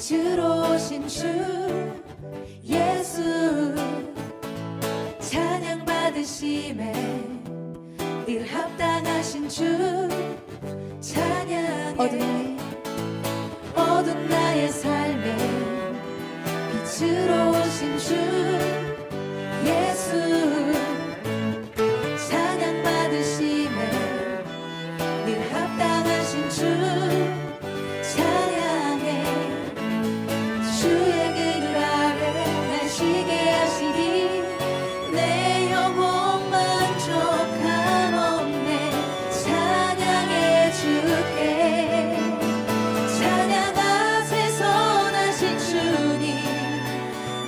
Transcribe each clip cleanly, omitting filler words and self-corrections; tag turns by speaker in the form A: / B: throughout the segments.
A: 빛으로 오신 주 예수 찬양 받으심에 늘 합당하신 주 찬양해 어두운 나의 삶에 빛으로 오신 주 예수 찬양 받으심에 늘 합당하신 주 찬양해 주의 그늘 아래 날 쉬게 하시니 내 영혼 만족함 없네 찬양해 주께 찬양하세 선하신 주님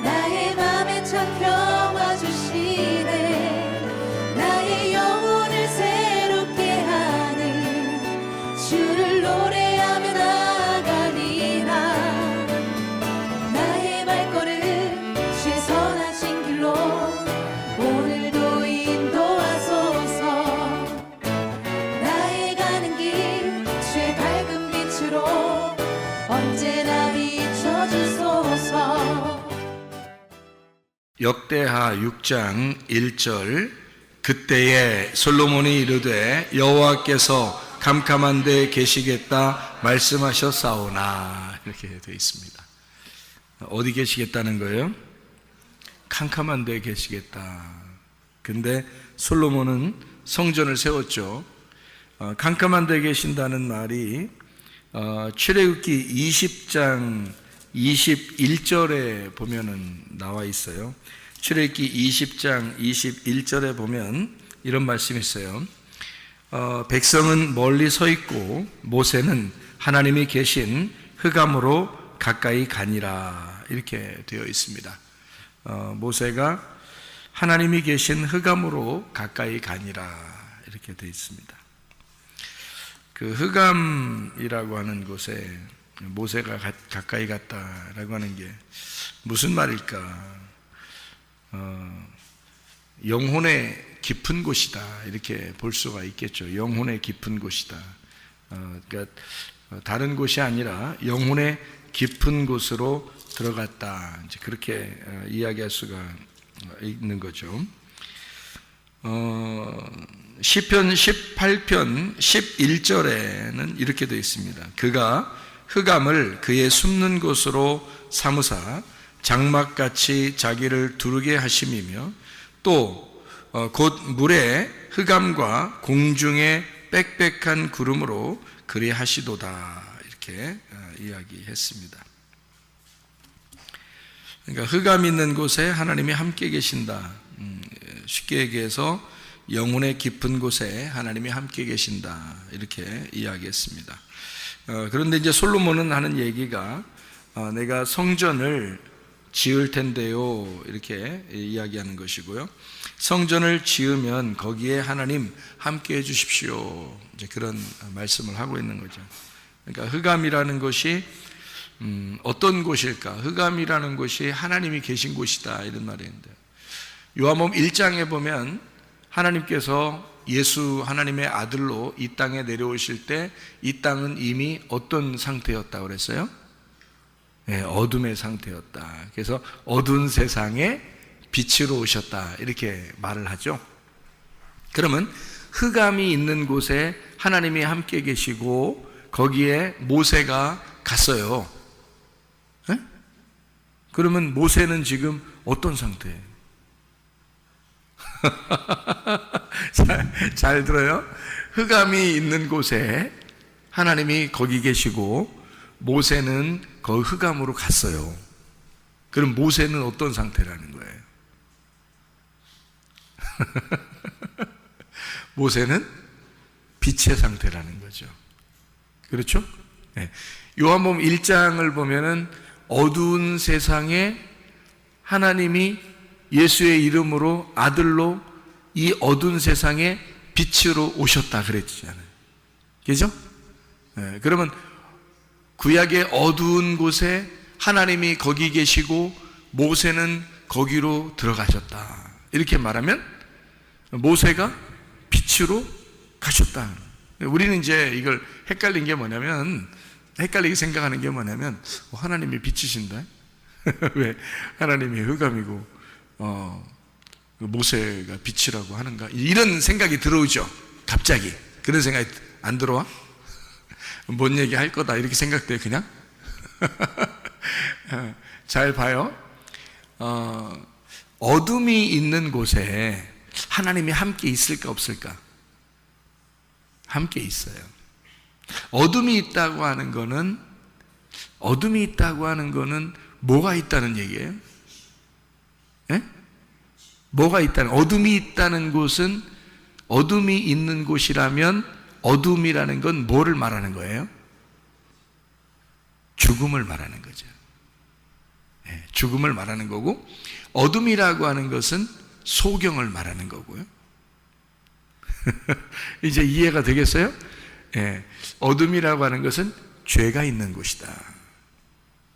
A: 나의 맘에 참 평화 주시네 나의 영혼을 새롭게 하는 주를 노래하며 나가리라 나의 발걸음 주의 선하신 길로 오늘도 인도하소서 나의 가는 길 주의 밝은 빛으로 언제나 비춰주소서.
B: 역대하 6장 1절 그때에 솔로몬이 이르되 여호와께서 캄캄한 데 계시겠다 말씀하셨사오나 이렇게 되어 있습니다. 어디 계시겠다는 거예요? 캄캄한 데 계시겠다. 근데 솔로몬은 성전을 세웠죠. 캄캄한 데 계신다는 말이 출애굽기 20장 21절에 보면은 나와 있어요. 출애굽기 20장 21절에 보면 이런 말씀이 있어요. 백성은 멀리 서 있고 모세는 하나님이 계신 흑암으로 가까이 가니라 이렇게 되어 있습니다. 모세가 하나님이 계신 흑암으로 가까이 가니라 이렇게 되어 있습니다. 그 흑암이라고 하는 곳에 모세가 가까이 갔다라고 하는 게 무슨 말일까? 영혼의 깊은 곳이다 이렇게 볼 수가 있겠죠. 영혼의 깊은 곳이다. 그러니까 다른 곳이 아니라 영혼의 깊은 곳으로 들어갔다. 이제 그렇게 이야기할 수가 있는 거죠. 시편 18편 11절에는 이렇게 되어 있습니다. 그가 흑암을 그의 숨는 곳으로 삼으사 장막같이 자기를 두르게 하심이며 또 곧 물에 흑암과 공중의 빽빽한 구름으로 그리 하시도다 이렇게 이야기했습니다. 그러니까 흑암 있는 곳에 하나님이 함께 계신다. 쉽게 얘기해서 영혼의 깊은 곳에 하나님이 함께 계신다 이렇게 이야기했습니다. 그런데 이제 솔로몬은 하는 얘기가 내가 성전을 지을 텐데요 이렇게 이야기하는 것이고요. 성전을 지으면 거기에 하나님 함께 해주십시오 이제 그런 말씀을 하고 있는 거죠. 그러니까 흑암이라는 것이 어떤 곳일까? 흑암이라는 곳이 하나님이 계신 곳이다 이런 말인데 요한복음 1장에 보면 하나님께서 예수 하나님의 아들로 이 땅에 내려오실 때 이 땅은 이미 어떤 상태였다고 그랬어요? 네, 어둠의 상태였다. 그래서 어두운 세상에 빛으로 오셨다 이렇게 말을 하죠. 그러면 흑암이 있는 곳에 하나님이 함께 계시고 거기에 모세가 갔어요. 네? 그러면 모세는 지금 어떤 상태예요? 잘 들어요. 흑암이 있는 곳에 하나님이 거기 계시고 모세는 그 흑암으로 갔어요. 그럼 모세는 어떤 상태라는 거예요? 모세는 빛의 상태라는 거죠. 그렇죠? 네. 요한복음 1장을 보면은 어두운 세상에 하나님이 예수의 이름으로 아들로 이 어두운 세상에 빛으로 오셨다 그랬잖아요. 그죠? 네, 그러면 구약의 어두운 곳에 하나님이 거기 계시고 모세는 거기로 들어가셨다. 이렇게 말하면 모세가 빛으로 가셨다. 우리는 이제 이걸 헷갈린 게 뭐냐면 헷갈리게 생각하는 게 뭐냐면 하나님이 빛이신다. 왜 하나님이 흑암이고 모세가 빛이라고 하는가, 이런 생각이 들어오죠. 갑자기 그런 생각이 안 들어와? 뭔 얘기 할 거다 이렇게 생각돼 그냥? 잘 봐요. 어둠이 있는 곳에 하나님이 함께 있을까 없을까? 함께 있어요. 어둠이 있다고 하는 거는 뭐가 있다는 얘기예요? 예? 뭐가 있다는, 어둠이 있다는 곳은, 어둠이 있는 곳이라면 어둠이라는 건 뭐를 말하는 거예요? 죽음을 말하는 거죠. 예, 죽음을 말하는 거고, 어둠이라고 하는 것은 소경을 말하는 거고요. 이제 이해가 되겠어요? 예, 어둠이라고 하는 것은 죄가 있는 곳이다.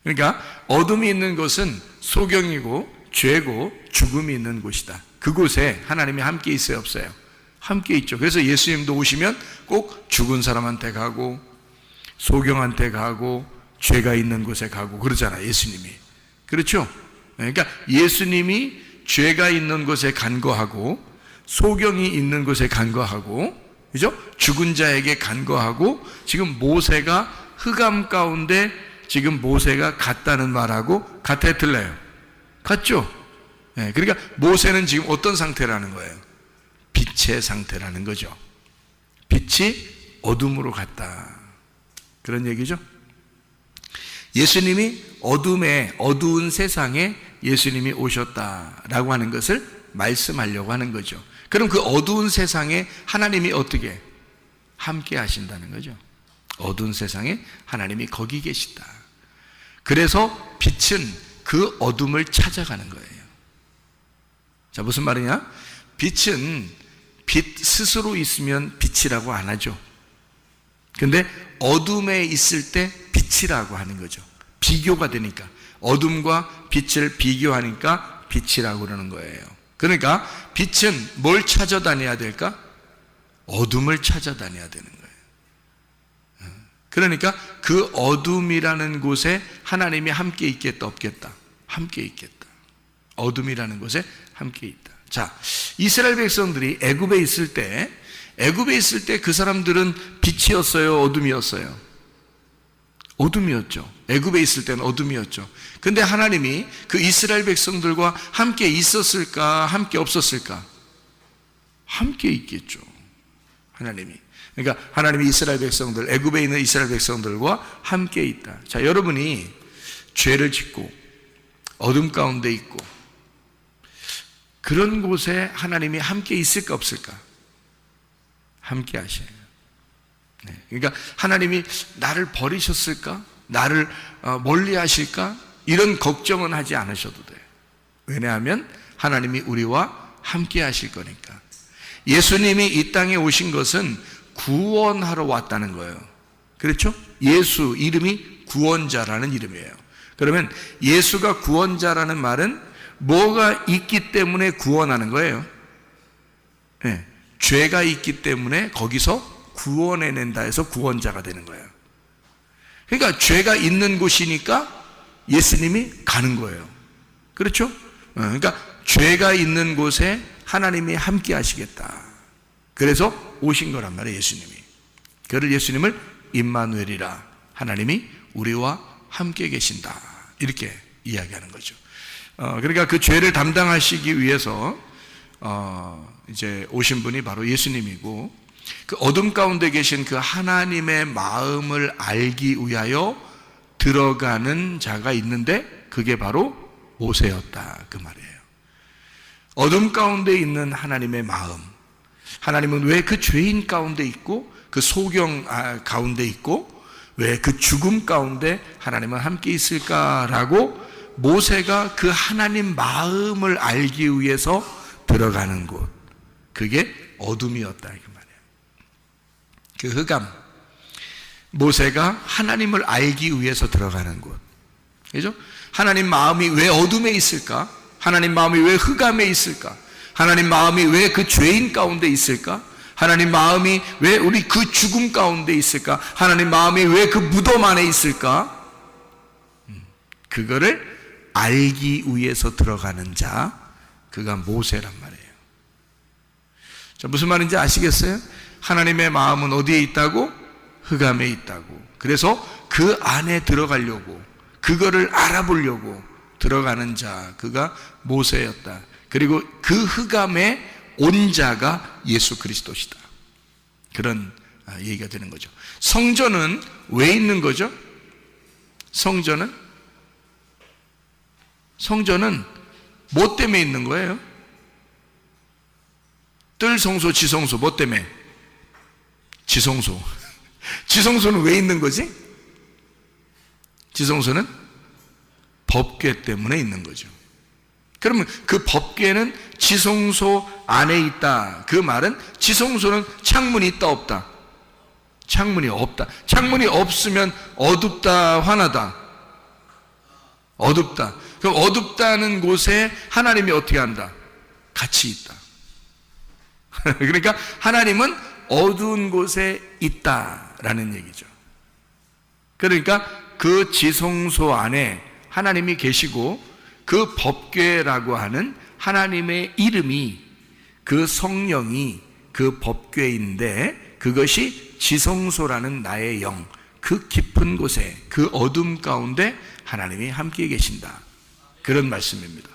B: 그러니까 어둠이 있는 곳은 소경이고 죄고 죽음이 있는 곳이다. 그곳에 하나님이 함께 있어요, 없어요? 함께 있죠. 그래서 예수님도 오시면 꼭 죽은 사람한테 가고 소경한테 가고 죄가 있는 곳에 가고 그러잖아요, 예수님이. 그렇죠? 그러니까 예수님이 죄가 있는 곳에 간거하고 소경이 있는 곳에 간거하고, 그죠? 죽은 자에게 간거하고, 지금 모세가 흑암 가운데 지금 모세가 갔다는 말하고 같아 틀려요? 같죠? 네, 그러니까 모세는 지금 어떤 상태라는 거예요? 빛의 상태라는 거죠. 빛이 어둠으로 갔다, 그런 얘기죠. 예수님이 어두운 세상에 예수님이 오셨다라고 하는 것을 말씀하려고 하는 거죠. 그럼 그 어두운 세상에 하나님이 어떻게 함께 하신다는 거죠. 어두운 세상에 하나님이 거기 계시다. 그래서 빛은 그 어둠을 찾아가는 거예요. 자, 무슨 말이냐? 빛은 빛 스스로 있으면 빛이라고 안 하죠. 근데 어둠에 있을 때 빛이라고 하는 거죠. 비교가 되니까, 어둠과 빛을 비교하니까 빛이라고 그러는 거예요. 그러니까 빛은 뭘 찾아다녀야 될까? 어둠을 찾아다녀야 되는 거예요. 그러니까 그 어둠이라는 곳에 하나님이 함께 있겠다 없겠다? 함께 있겠다. 어둠이라는 곳에 함께 있다. 자, 이스라엘 백성들이 애굽에 있을 때 그 사람들은 빛이었어요, 어둠이었어요? 어둠이었죠. 애굽에 있을 때는 어둠이었죠. 근데 하나님이 그 이스라엘 백성들과 함께 있었을까, 함께 없었을까? 함께 있겠죠, 하나님이. 그러니까 하나님이 이스라엘 백성들, 애굽에 있는 이스라엘 백성들과 함께 있다. 자, 여러분이 죄를 짓고 어둠 가운데 있고 그런 곳에 하나님이 함께 있을까 없을까? 함께 하셔요. 네, 그러니까 하나님이 나를 버리셨을까? 나를 멀리 하실까? 이런 걱정은 하지 않으셔도 돼요. 왜냐하면 하나님이 우리와 함께 하실 거니까. 예수님이 이 땅에 오신 것은 구원하러 왔다는 거예요. 그렇죠? 예수 이름이 구원자라는 이름이에요. 그러면 예수가 구원자라는 말은 뭐가 있기 때문에 구원하는 거예요? 네, 죄가 있기 때문에 거기서 구원해낸다 해서 구원자가 되는 거예요. 그러니까 죄가 있는 곳이니까 예수님이 가는 거예요. 그렇죠? 그러니까 죄가 있는 곳에 하나님이 함께 하시겠다. 그래서 오신 거란 말이에요, 예수님이. 그를 예수님을 임마누엘이라, 하나님이 우리와 함께 계신다, 이렇게 이야기하는 거죠. 그러니까 그 죄를 담당하시기 위해서 이제 오신 분이 바로 예수님이고, 그 어둠 가운데 계신 그 하나님의 마음을 알기 위하여 들어가는 자가 있는데 그게 바로 모세였다, 그 말이에요. 어둠 가운데 있는 하나님의 마음, 하나님은 왜 그 죄인 가운데 있고 그 소경 가운데 있고 왜 그 죽음 가운데 하나님은 함께 있을까라고 모세가 그 하나님 마음을 알기 위해서 들어가는 곳, 그게 어둠이었다, 그 말이에요. 그 흑암, 모세가 하나님을 알기 위해서 들어가는 곳, 그죠? 하나님 마음이 왜 어둠에 있을까? 하나님 마음이 왜 흑암에 있을까? 하나님 마음이 왜 그 죄인 가운데 있을까? 하나님 마음이 왜 우리 그 죽음 가운데 있을까? 하나님 마음이 왜 그 무덤 안에 있을까? 그거를 알기 위해서 들어가는 자, 그가 모세란 말이에요. 자, 무슨 말인지 아시겠어요? 하나님의 마음은 어디에 있다고? 흑암에 있다고. 그래서 그 안에 들어가려고, 그거를 알아보려고 들어가는 자, 그가 모세였다. 그리고 그 흑암에 온 자가 예수 그리스도시다. 그런 얘기가 되는 거죠. 성전은 왜 있는 거죠? 성전은 뭐 때문에 있는 거예요? 뜰성소, 지성소, 뭐 때문에? 지성소. 지성소는 왜 있는 거지? 지성소는 법궤 때문에 있는 거죠. 그러면 그 법궤는 지성소 안에 있다. 그 말은 지성소는 창문이 있다 없다? 창문이 없다. 창문이 없으면 어둡다 환하다? 어둡다. 그럼 어둡다는 곳에 하나님이 어떻게 한다? 같이 있다. 그러니까 하나님은 어두운 곳에 있다라는 얘기죠. 그러니까 그 지성소 안에 하나님이 계시고 그 법궤라고 하는 하나님의 이름이, 그 성령이 그 법궤인데, 그것이 지성소라는 나의 영, 그 깊은 곳에, 그 어둠 가운데 하나님이 함께 계신다. 그런 말씀입니다.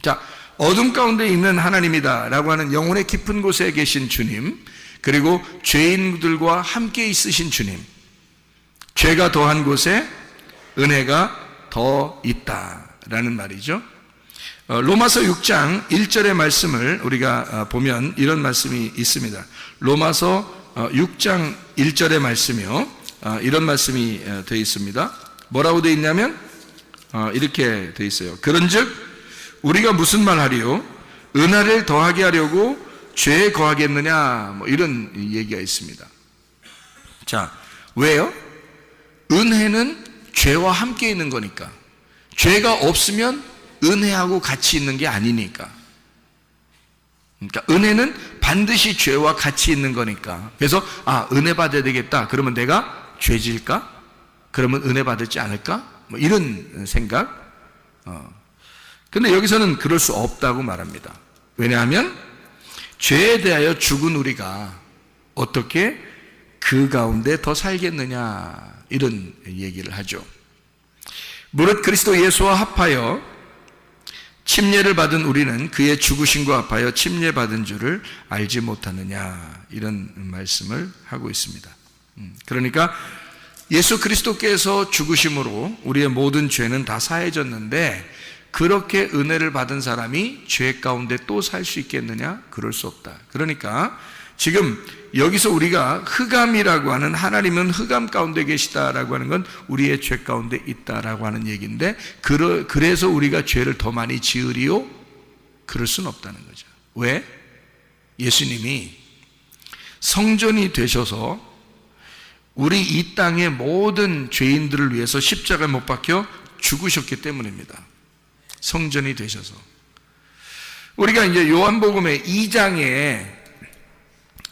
B: 자, 어둠 가운데 있는 하나님이다 라고 하는 영혼의 깊은 곳에 계신 주님, 그리고 죄인들과 함께 있으신 주님, 죄가 더한 곳에 은혜가 더 있다라는 말이죠. 로마서 6장 1절의 말씀을 우리가 보면 이런 말씀이 있습니다. 로마서 6장 1절의 말씀이요, 이런 말씀이 되어 있습니다. 뭐라고 되어 있냐면 이렇게 되어 있어요. 그런즉 우리가 무슨 말 하리요? 은혜를 더하게 하려고 죄에 거하겠느냐? 뭐 이런 얘기가 있습니다. 자, 왜요? 은혜는 죄와 함께 있는 거니까. 죄가 없으면 은혜하고 같이 있는 게 아니니까. 그러니까 은혜는 반드시 죄와 같이 있는 거니까. 그래서 은혜 받아야 되겠다. 그러면 내가 죄질까? 그러면 은혜 받을지 않을까? 뭐 이런 생각. 근데 여기서는 그럴 수 없다고 말합니다. 왜냐하면 죄에 대하여 죽은 우리가 어떻게 그 가운데 더 살겠느냐, 이런 얘기를 하죠. 무릇 그리스도 예수와 합하여 침례를 받은 우리는 그의 죽으심과 합하여 침례받은 줄을 알지 못하느냐, 이런 말씀을 하고 있습니다. 그러니까 예수 그리스도께서 죽으심으로 우리의 모든 죄는 다 사해졌는데, 그렇게 은혜를 받은 사람이 죄 가운데 또 살 수 있겠느냐? 그럴 수 없다. 그러니까 지금 여기서 우리가 흑암이라고 하는, 하나님은 흑암 가운데 계시다라고 하는 건 우리의 죄 가운데 있다라고 하는 얘기인데, 그래서 우리가 죄를 더 많이 지으리요? 그럴 수는 없다는 거죠. 왜? 예수님이 성전이 되셔서 우리 이 땅의 모든 죄인들을 위해서 십자가에 못 박혀 죽으셨기 때문입니다. 성전이 되셔서. 우리가 이제 요한복음의 2장에,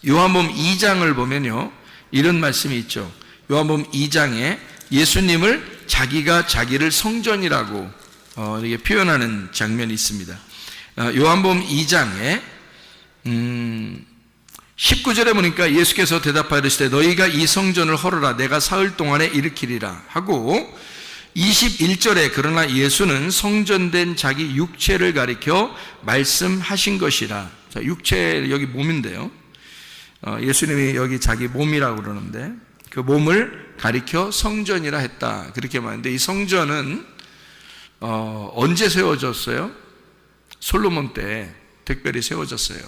B: 요한복음 2장을 보면요, 이런 말씀이 있죠. 요한복음 2장에 예수님을 자기가 자기를 성전이라고 이렇게 표현하는 장면이 있습니다. 요한복음 2장에 19절에 보니까 예수께서 대답하시되 너희가 이 성전을 헐어라 내가 사흘 동안에 일으키리라 하고, 21절에 그러나 예수는 성전된 자기 육체를 가리켜 말씀하신 것이라. 자, 육체, 여기 몸인데요, 예수님이 여기 자기 몸이라고 그러는데 그 몸을 가리켜 성전이라 했다, 그렇게 말하는데, 이 성전은 언제 세워졌어요? 솔로몬 때 특별히 세워졌어요.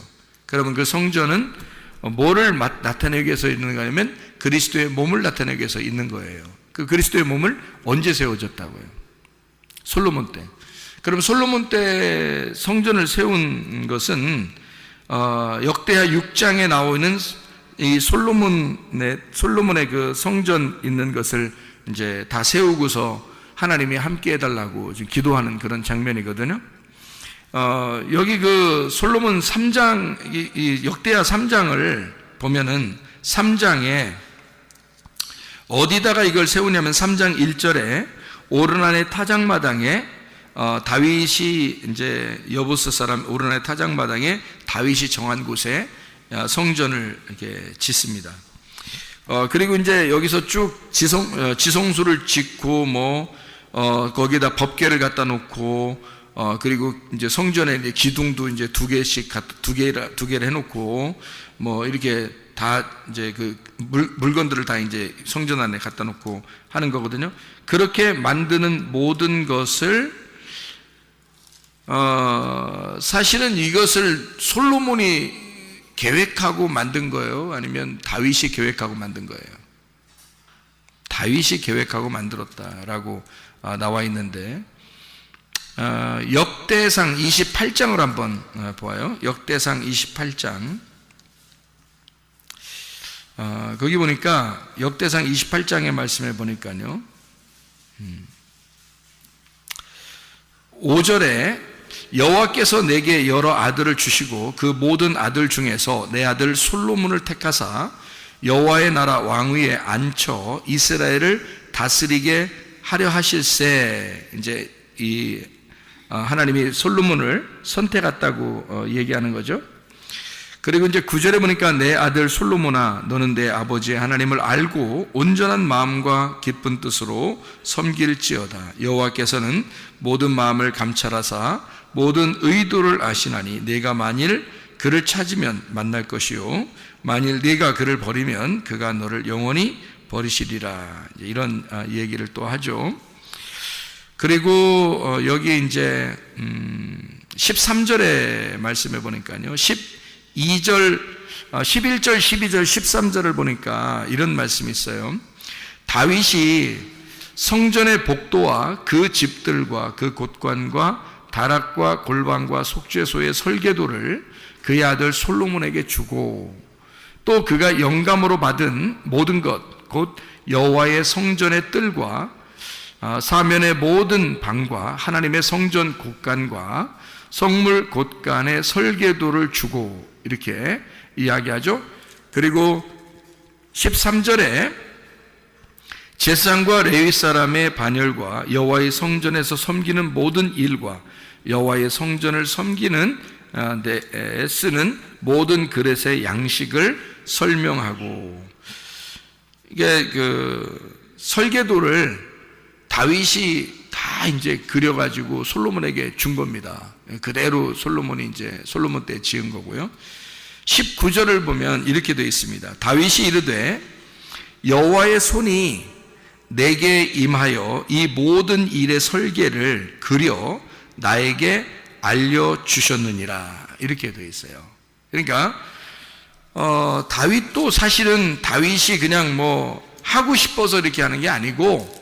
B: 그러면 그 성전은 뭐를 나타내기 위해서 있는가 하면 그리스도의 몸을 나타내기 위해서 있는 거예요. 그 그리스도의 몸을 언제 세워졌다고요? 솔로몬 때. 그럼 솔로몬 때 성전을 세운 것은 역대하 6장에 나오는 이 솔로몬의 그 성전 있는 것을 이제 다 세우고서 하나님이 함께 해달라고 지금 기도하는 그런 장면이거든요. 여기 그 솔로몬 3장, 이 역대하 3장을 보면은 3장에 어디다가 이걸 세우냐면 3장 1절에 오르난의 타작마당에 다윗이 이제 여부스 사람 오르난의 타작마당에 다윗이 정한 곳에 성전을 이렇게 짓습니다. 그리고 이제 여기서 쭉 지성소를 짓고 거기다 법궤를 갖다 놓고 그리고 이제 성전에 이제 기둥도 이제 두 개를 해놓고 이렇게 다 이제 그 물건들을 다 이제 성전 안에 갖다 놓고 하는 거거든요. 그렇게 만드는 모든 것을 사실은 이것을 솔로몬이 계획하고 만든 거예요? 아니면 다윗이 계획하고 만든 거예요? 다윗이 계획하고 만들었다라고 나와 있는데 역대상 28장을 한번 보아요. 역대상 28장 거기 보니까 역대상 28장의 말씀에 보니까요 5절에 여호와께서 내게 여러 아들을 주시고 그 모든 아들 중에서 내 아들 솔로몬을 택하사 여호와의 나라 왕위에 앉혀 이스라엘을 다스리게 하려 하실세. 이제 이 하나님이 솔로몬을 선택했다고 얘기하는 거죠. 그리고 이제 9절에 보니까 내 아들 솔로몬아 너는 내 아버지의 하나님을 알고 온전한 마음과 기쁜 뜻으로 섬길지어다. 여호와께서는 모든 마음을 감찰하사 모든 의도를 아시나니 네가 만일 그를 찾으면 만날 것이요 만일 네가 그를 버리면 그가 너를 영원히 버리시리라. 이런 얘기를 또 하죠. 그리고 여기 이제 13절의 말씀에 보니까요 11절, 12절, 13절을 보니까 이런 말씀이 있어요. 다윗이 성전의 복도와 그 집들과 그 곳관과 다락과 골방과 속죄소의 설계도를 그의 아들 솔로몬에게 주고 또 그가 영감으로 받은 모든 것, 곧 여호와의 성전의 뜰과 사면의 모든 방과 하나님의 성전 곳간과 성물 곳간의 설계도를 주고 이렇게 이야기하죠. 그리고 13절에 제사장과 레위 사람의 반열과 여호와의 성전에서 섬기는 모든 일과 여호와의 성전을 섬기는 데 쓰는 모든 그릇의 양식을 설명하고 이게 그 설계도를 다윗이 다 이제 그려가지고 솔로몬에게 준 겁니다. 그대로 솔로몬 때 지은 거고요. 19절을 보면 이렇게 되어 있습니다. 다윗이 이르되 여호와의 손이 내게 임하여 이 모든 일의 설계를 그려 나에게 알려주셨느니라. 이렇게 되어 있어요. 그러니까 다윗도 사실은 다윗이 그냥 하고 싶어서 이렇게 하는 게 아니고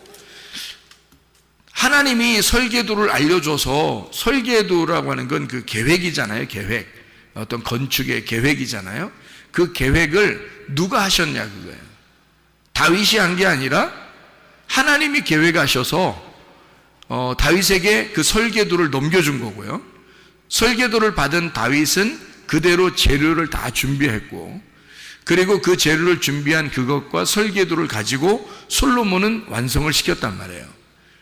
B: 하나님이 설계도를 알려줘서, 설계도라고 하는 건 그 계획이잖아요. 계획, 어떤 건축의 계획이잖아요. 그 계획을 누가 하셨냐 그거예요. 다윗이 한 게 아니라 하나님이 계획하셔서 다윗에게 그 설계도를 넘겨준 거고요. 설계도를 받은 다윗은 그대로 재료를 다 준비했고, 그리고 그 재료를 준비한 그것과 설계도를 가지고 솔로몬은 완성을 시켰단 말이에요.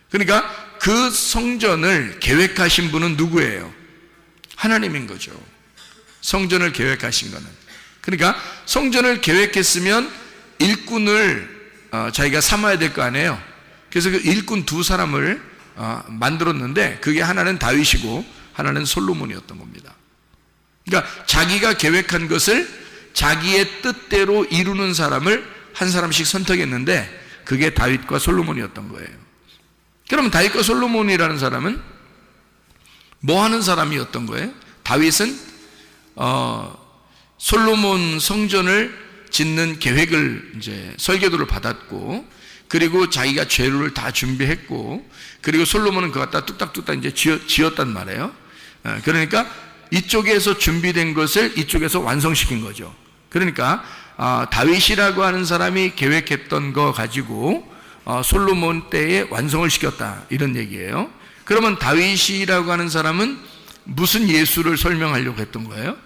B: 그러니까 그 성전을 계획하신 분은 누구예요? 하나님인 거죠. 성전을 계획하신 거는. 그러니까 성전을 계획했으면 일꾼을 자기가 삼아야 될 거 아니에요. 그래서 그 일꾼 두 사람을 만들었는데 그게 하나는 다윗이고 하나는 솔로몬이었던 겁니다. 그러니까 자기가 계획한 것을 자기의 뜻대로 이루는 사람을 한 사람씩 선택했는데 그게 다윗과 솔로몬이었던 거예요. 그러면 다윗과 솔로몬이라는 사람은 뭐 하는 사람이었던 거예요? 다윗은 솔로몬 성전을 짓는 계획을 이제 설계도를 받았고, 그리고 자기가 재료를 다 준비했고, 그리고 솔로몬은 그거 갖다 뚝딱뚝딱 이제 지었단 말이에요. 그러니까 이쪽에서 준비된 것을 이쪽에서 완성시킨 거죠. 그러니까 다윗이라고 하는 사람이 계획했던 거 가지고 솔로몬 때에 완성을 시켰다, 이런 얘기예요. 그러면 다윗이라고 하는 사람은 무슨 예수를 설명하려고 했던 거예요?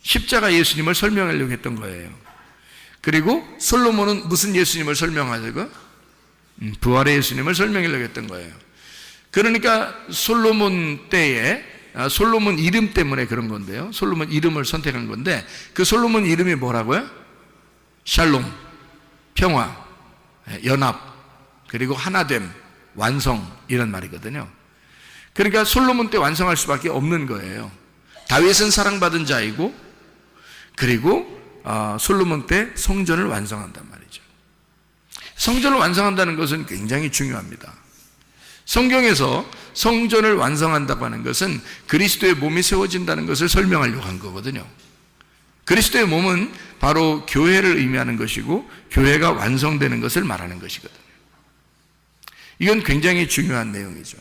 B: 십자가 예수님을 설명하려고 했던 거예요. 그리고 솔로몬은 무슨 예수님을 설명하려고? 부활의 예수님을 설명하려고 했던 거예요. 그러니까 솔로몬 때에 솔로몬 이름 때문에 그런 건데요. 솔로몬 이름을 선택한 건데 그 솔로몬 이름이 뭐라고요? 샬롬, 평화, 연합, 그리고 하나됨, 완성 이런 말이거든요. 그러니까 솔로몬 때 완성할 수밖에 없는 거예요. 다윗은 사랑받은 자이고 그리고 솔로몬 때 성전을 완성한단 말이죠. 성전을 완성한다는 것은 굉장히 중요합니다. 성경에서 성전을 완성한다고 하는 것은 그리스도의 몸이 세워진다는 것을 설명하려고 한 거거든요. 그리스도의 몸은 바로 교회를 의미하는 것이고 교회가 완성되는 것을 말하는 것이거든요. 이건 굉장히 중요한 내용이죠.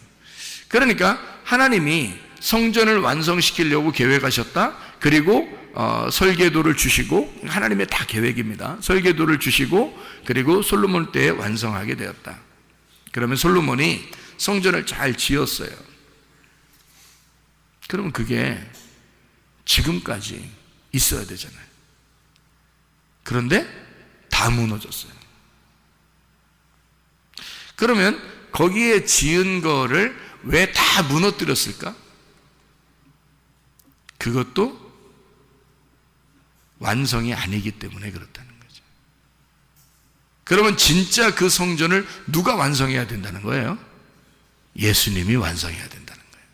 B: 그러니까 하나님이 성전을 완성시키려고 계획하셨다. 그리고 설계도를 주시고, 하나님의 다 계획입니다. 설계도를 주시고 그리고 솔로몬 때에 완성하게 되었다. 그러면 솔로몬이 성전을 잘 지었어요. 그러면 그게 지금까지 있어야 되잖아요. 그런데 다 무너졌어요. 그러면 거기에 지은 거를 왜 다 무너뜨렸을까? 그것도 완성이 아니기 때문에 그렇다는 거죠. 그러면 진짜 그 성전을 누가 완성해야 된다는 거예요? 예수님이 완성해야 된다는 거예요.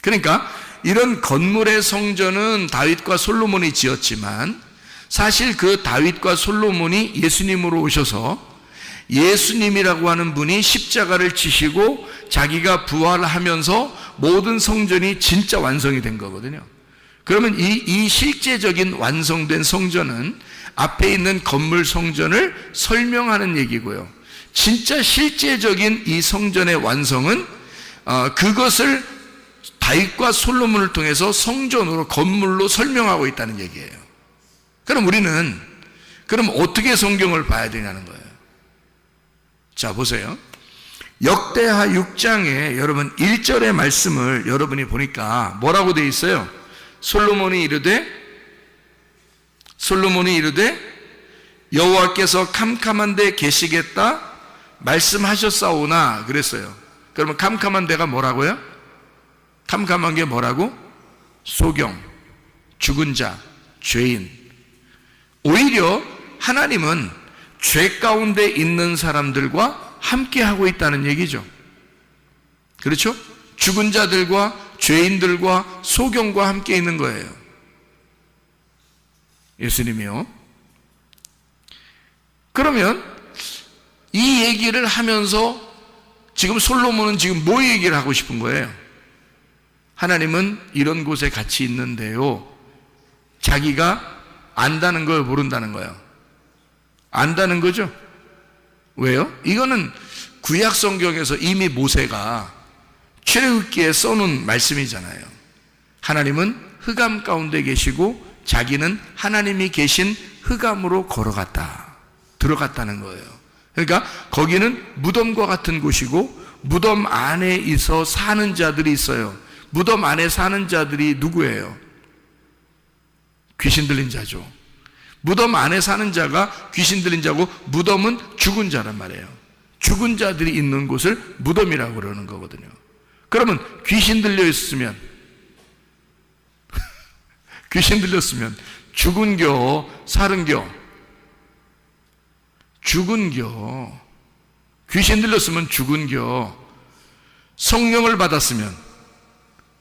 B: 그러니까 이런 건물의 성전은 다윗과 솔로몬이 지었지만 사실 그 다윗과 솔로몬이 예수님으로 오셔서 예수님이라고 하는 분이 십자가를 지시고 자기가 부활하면서 모든 성전이 진짜 완성이 된 거거든요. 그러면 이 실제적인 완성된 성전은 앞에 있는 건물 성전을 설명하는 얘기고요. 진짜 실제적인 이 성전의 완성은 그것을 다윗과 솔로몬을 통해서 성전으로 건물로 설명하고 있다는 얘기예요. 그럼 우리는 그럼 어떻게 성경을 봐야 되냐는 거예요. 자, 보세요. 역대하 6장에 여러분 1절의 말씀을 여러분이 보니까 뭐라고 되어 있어요? 솔로몬이 이르되 여호와께서 캄캄한 데 계시겠다 말씀하셨사오나 그랬어요. 그러면 캄캄한 데가 뭐라고요? 캄캄한 게 뭐라고? 소경, 죽은 자, 죄인. 오히려 하나님은 죄 가운데 있는 사람들과 함께 하고 있다는 얘기죠. 그렇죠? 죽은 자들과 죄인들과 소경과 함께 있는 거예요. 예수님이요. 그러면 이 얘기를 하면서 지금 솔로몬은 지금 뭐 얘기를 하고 싶은 거예요? 하나님은 이런 곳에 같이 있는데요. 자기가 안다는 걸 모른다는 거예요. 안다는 거죠. 왜요? 이거는 구약 성경에서 이미 모세가 출애굽기에 써놓은 말씀이잖아요. 하나님은 흑암 가운데 계시고 자기는 하나님이 계신 흑암으로 들어갔다는 거예요. 그러니까 거기는 무덤과 같은 곳이고 무덤 안에 있어 사는 자들이 있어요. 무덤 안에 사는 자들이 누구예요? 귀신 들린 자죠. 무덤 안에 사는 자가 귀신 들린 자고 무덤은 죽은 자란 말이에요. 죽은 자들이 있는 곳을 무덤이라고 그러는 거거든요. 그러면 귀신 들렸으면 죽은겨 살은겨? 죽은겨. 귀신 들렸으면 죽은겨. 성령을 받았으면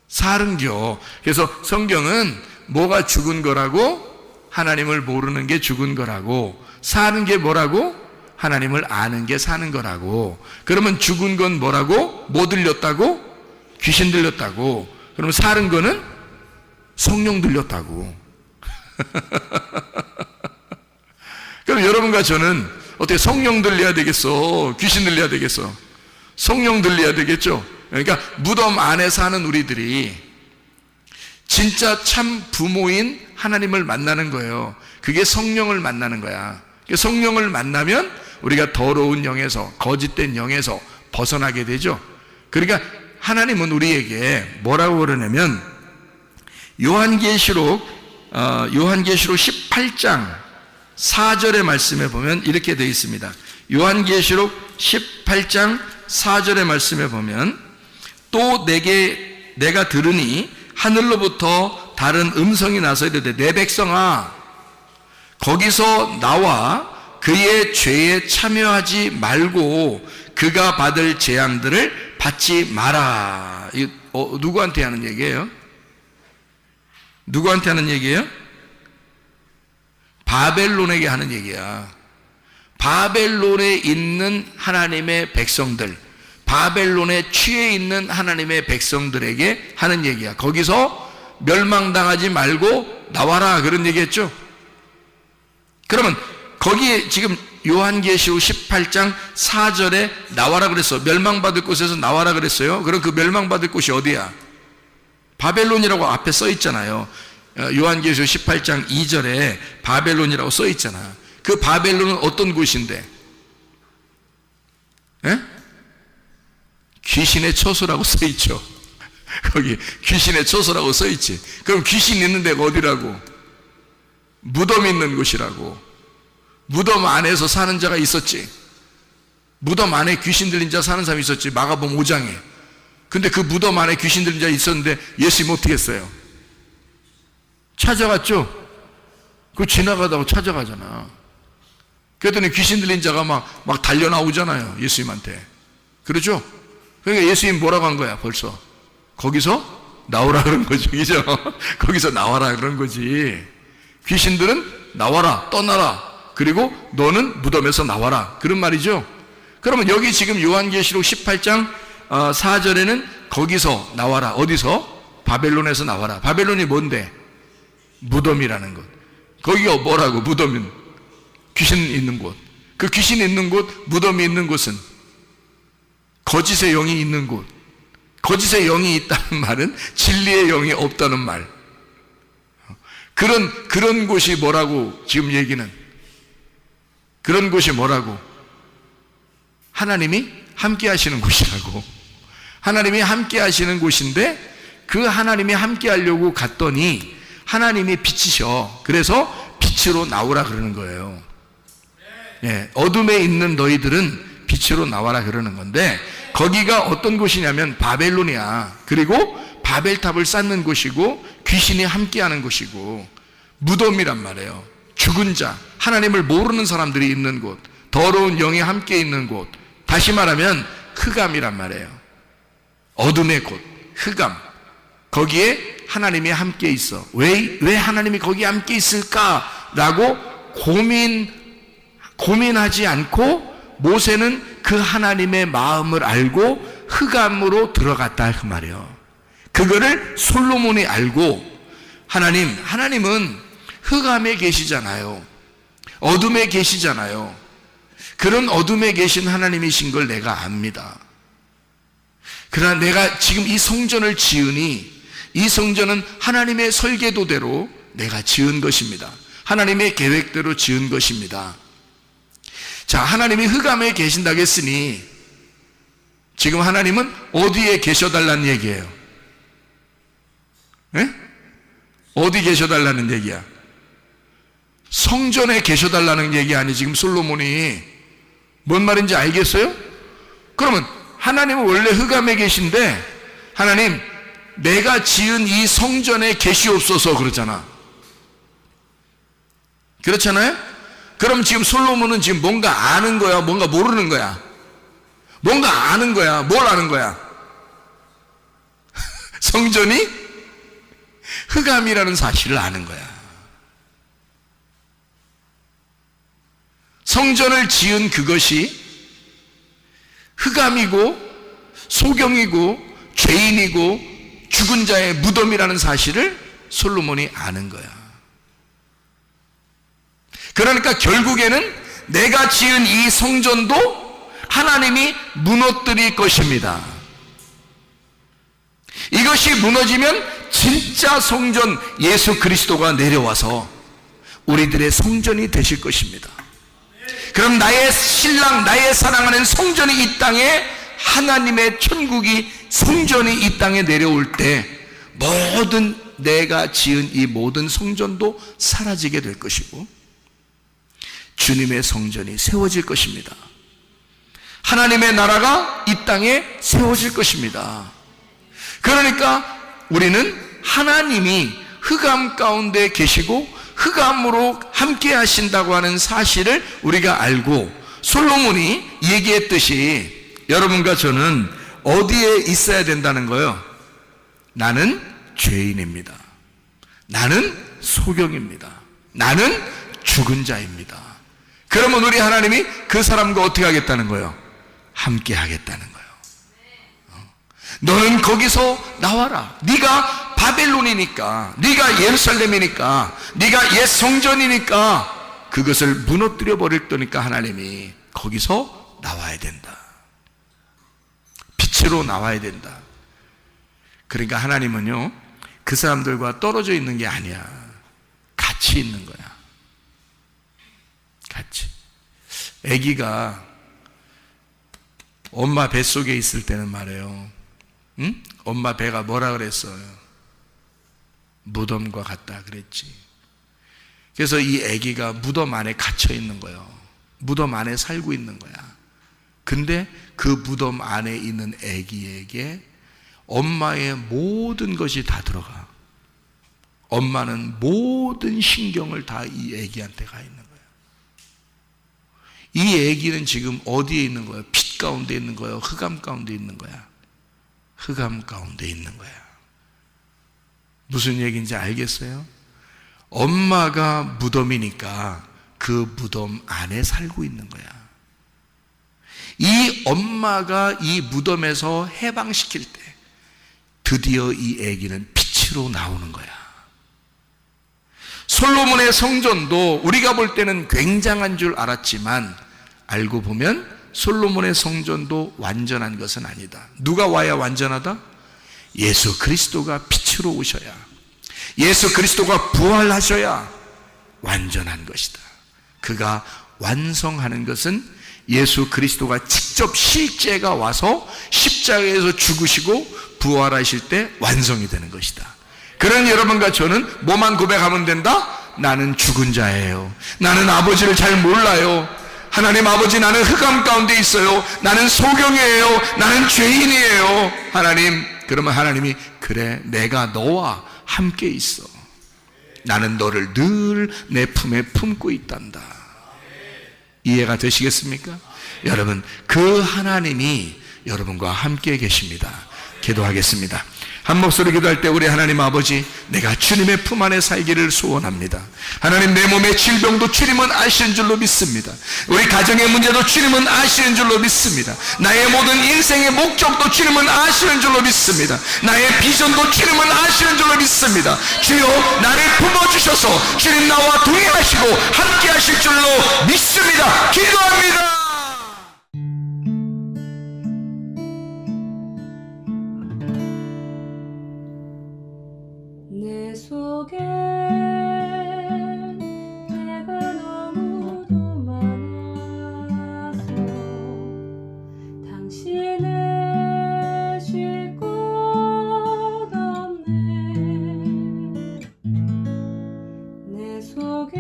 B: 살은겨. 그래서 성경은 뭐가 죽은 거라고? 하나님을 모르는 게 죽은 거라고. 사는 게 뭐라고? 하나님을 아는 게 사는 거라고. 그러면 죽은 건 뭐라고? 뭐 들렸다고? 귀신 들렸다고. 그러면 사는 거는 성령 들렸다고. 그럼 여러분과 저는 어떻게 성령 들려야 되겠어? 귀신 들려야 되겠어? 성령 들려야 되겠죠? 그러니까 무덤 안에 사는 우리들이 진짜 참 부모인 하나님을 만나는 거예요. 그게 성령을 만나는 거야. 성령을 만나면 우리가 더러운 영에서, 거짓된 영에서 벗어나게 되죠. 그러니까 하나님은 우리에게 뭐라고 그러냐면 요한계시록 요한계시록 18장 4절의 말씀에 보면 이렇게 되어 있습니다. 요한계시록 18장 4절의 말씀에 보면 또 내가 들으니 하늘로부터 다른 음성이 나서 이르되 내 백성아 거기서 나와 그의 죄에 참여하지 말고 그가 받을 재앙들을 받지 마라. 누구한테 하는 얘기예요? 누구한테 하는 얘기예요? 바벨론에게 하는 얘기야. 바벨론에 있는 하나님의 백성들, 바벨론에 취해 있는 하나님의 백성들에게 하는 얘기야. 거기서 멸망당하지 말고 나와라 그런 얘기했죠. 그러면 거기에 지금 요한계시록 18장 4절에 나와라 그랬어. 멸망받을 곳에서 나와라 그랬어요. 그럼 그 멸망받을 곳이 어디야? 바벨론이라고 앞에 써 있잖아요. 요한계시록 18장 2절에 바벨론이라고 써 있잖아. 그 바벨론은 어떤 곳인데? 에? 귀신의 처소라고 써 있죠. 거기 귀신의 처소라고 써 있지. 그럼 귀신 있는 데가 어디라고? 무덤 있는 곳이라고. 무덤 안에서 사는 자가 있었지. 무덤 안에 귀신 들린 자 사는 사람이 있었지. 마가복음 5장에. 근데 그 무덤 안에 귀신 들린 자 있었는데 예수님이 어떻게 했어요? 찾아갔죠. 그 지나가다가 찾아가잖아. 그랬더니 귀신 들린 자가 막 달려나오잖아요. 예수님한테. 그러죠? 그러니까 예수님 뭐라고 한 거야 벌써? 거기서 나오라 그런 거죠. 그죠? 거기서 나와라 그런 거지. 귀신들은 나와라, 떠나라. 그리고 너는 무덤에서 나와라. 그런 말이죠. 그러면 여기 지금 요한계시록 18장 4절에는 거기서 나와라. 어디서? 바벨론에서 나와라. 바벨론이 뭔데? 무덤이라는 것. 거기가 뭐라고? 무덤은 귀신 있는 곳. 그 귀신 있는 곳, 무덤이 있는 곳은 거짓의 영이 있는 곳. 거짓의 영이 있다는 말은 진리의 영이 없다는 말. 그런 곳이 뭐라고 지금 얘기는? 그런 곳이 뭐라고? 하나님이 함께 하시는 곳이라고. 하나님이 함께 하시는 곳인데 그 하나님이 함께 하려고 갔더니 하나님이 빛이셔. 그래서 빛으로 나오라 그러는 거예요. 예, 어둠에 있는 너희들은 빛으로 나와라 그러는 건데 거기가 어떤 곳이냐면 바벨론이야. 그리고 바벨탑을 쌓는 곳이고 귀신이 함께하는 곳이고 무덤이란 말이에요. 죽은 자, 하나님을 모르는 사람들이 있는 곳, 더러운 영이 함께 있는 곳. 다시 말하면 흑암이란 말이에요. 어둠의 곳, 흑암. 거기에 하나님이 함께 있어. 왜 하나님이 거기에 함께 있을까라고 고민하지 않고 모세는 그 하나님의 마음을 알고 흑암으로 들어갔다 그 말이에요. 그거를 솔로몬이 알고 하나님은 흑암에 계시잖아요. 어둠에 계시잖아요. 그런 어둠에 계신 하나님이신 걸 내가 압니다. 그러나 내가 지금 이 성전을 지으니 이 성전은 하나님의 설계도대로 내가 지은 것입니다. 하나님의 계획대로 지은 것입니다. 자, 하나님이 흑암에 계신다고 했으니 지금 하나님은 어디에 계셔달라는 얘기예요? 네? 어디 계셔달라는 얘기야? 성전에 계셔달라는 얘기 아니 지금 솔로몬이 뭔 말인지 알겠어요? 그러면 하나님은 원래 흑암에 계신데 하나님 내가 지은 이 성전에 계시옵소서 그러잖아. 그렇잖아요? 그럼 지금 솔로몬은 지금 뭔가 아는 거야? 뭔가 모르는 거야? 뭔가 아는 거야? 뭘 아는 거야? 성전이 흑암이라는 사실을 아는 거야. 성전을 지은 그것이 흑암이고 소경이고 죄인이고 죽은 자의 무덤이라는 사실을 솔로몬이 아는 거야. 그러니까 결국에는 내가 지은 이 성전도 하나님이 무너뜨릴 것입니다. 이것이 무너지면 진짜 성전 예수 그리스도가 내려와서 우리들의 성전이 되실 것입니다. 그럼 나의 신랑, 나의 사랑하는 성전이 이 땅에, 하나님의 천국이 성전이 이 땅에 내려올 때 모든 내가 지은 이 모든 성전도 사라지게 될 것이고 주님의 성전이 세워질 것입니다. 하나님의 나라가 이 땅에 세워질 것입니다. 그러니까 우리는 하나님이 흑암 가운데 계시고 흑암으로 함께 하신다고 하는 사실을 우리가 알고 솔로몬이 얘기했듯이 여러분과 저는 어디에 있어야 된다는 거예요? 나는 죄인입니다. 나는 소경입니다. 나는 죽은 자입니다. 그러면 우리 하나님이 그 사람과 어떻게 하겠다는 거예요? 함께 하겠다는 거예요. 너는 거기서 나와라. 네가 바벨론이니까, 네가 예루살렘이니까, 네가 옛 성전이니까 그것을 무너뜨려 버릴 거니까 하나님이 거기서 나와야 된다. 빛으로 나와야 된다. 그러니까 하나님은요, 그 사람들과 떨어져 있는 게 아니야. 같이 있는 거야. 같이. 아기가 엄마 뱃속에 있을 때는 말이에요. 응? 엄마 배가 뭐라 그랬어요? 무덤과 같다 그랬지. 그래서 이 아기가 무덤 안에 갇혀 있는 거예요. 무덤 안에 살고 있는 거야. 근데 그 무덤 안에 있는 아기에게 엄마의 모든 것이 다 들어가. 엄마는 모든 신경을 다 이 아기한테 가 있는 거야. 이 아기는 지금 어디에 있는 거야? 빛 가운데 있는 거야? 흑암 가운데 있는 거야? 흑암 가운데 있는 거야. 무슨 얘기인지 알겠어요? 엄마가 무덤이니까 그 무덤 안에 살고 있는 거야. 이 엄마가 이 무덤에서 해방시킬 때 드디어 이 아기는 빛으로 나오는 거야. 솔로몬의 성전도 우리가 볼 때는 굉장한 줄 알았지만 알고 보면 솔로몬의 성전도 완전한 것은 아니다. 누가 와야 완전하다? 예수 그리스도가 빛으로 오셔야, 예수 그리스도가 부활하셔야 완전한 것이다. 그가 완성하는 것은 예수 그리스도가 직접 실제가 와서 십자가에서 죽으시고 부활하실 때 완성이 되는 것이다. 그런 여러분과 저는 뭐만 고백하면 된다? 나는 죽은 자예요. 나는 아버지를 잘 몰라요. 하나님 아버지, 나는 흑암 가운데 있어요. 나는 소경이에요. 나는 죄인이에요. 하나님, 그러면 하나님이 그래, 내가 너와 함께 있어. 나는 너를 늘 내 품에 품고 있단다. 이해가 되시겠습니까? 여러분, 그 하나님이 여러분과 함께 계십니다. 기도하겠습니다. 한 목소리 기도할 때 우리 하나님 아버지, 내가 주님의 품 안에 살기를 소원합니다. 하나님, 내 몸의 질병도 주님은 아시는 줄로 믿습니다. 우리 가정의 문제도 주님은 아시는 줄로 믿습니다. 나의 모든 인생의 목적도 주님은 아시는 줄로 믿습니다. 나의 비전도 주님은 아시는 줄로 믿습니다. 주여, 나를 품어주셔서 주님 나와 동행하시고 함께 하실 줄로 믿습니다. 기도합니다.
A: 내 속에 내가 너무도 많아서 당신을 쉴 곳 없네. 내 속에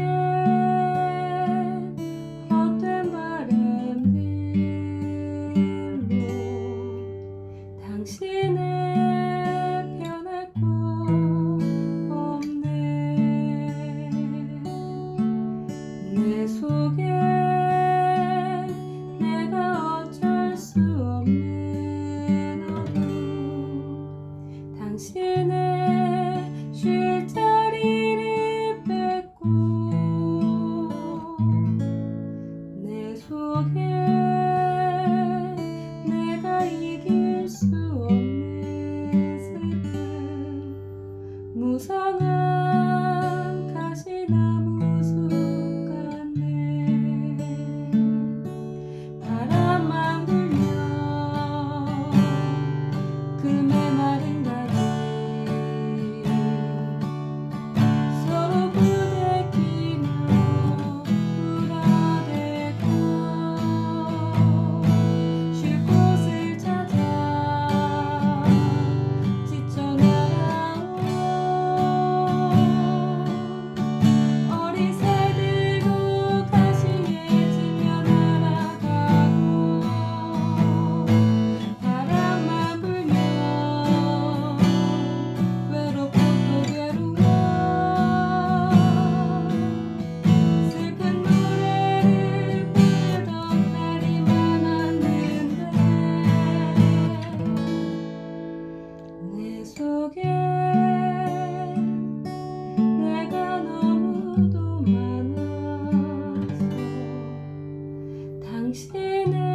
A: 헛된 바램들로 당신을 변할 곳 내 속에 내가 어쩔 수 없는 어둠, 당신의 쉴 자리를 뺏고 내 속에 내가 이길 수 없는 슬픔, 무성한 가시나무 숲 바람만 불면 그 메마른 가지 서로 부대끼며 울어대고 속에 내가 너무도 많아서 당신의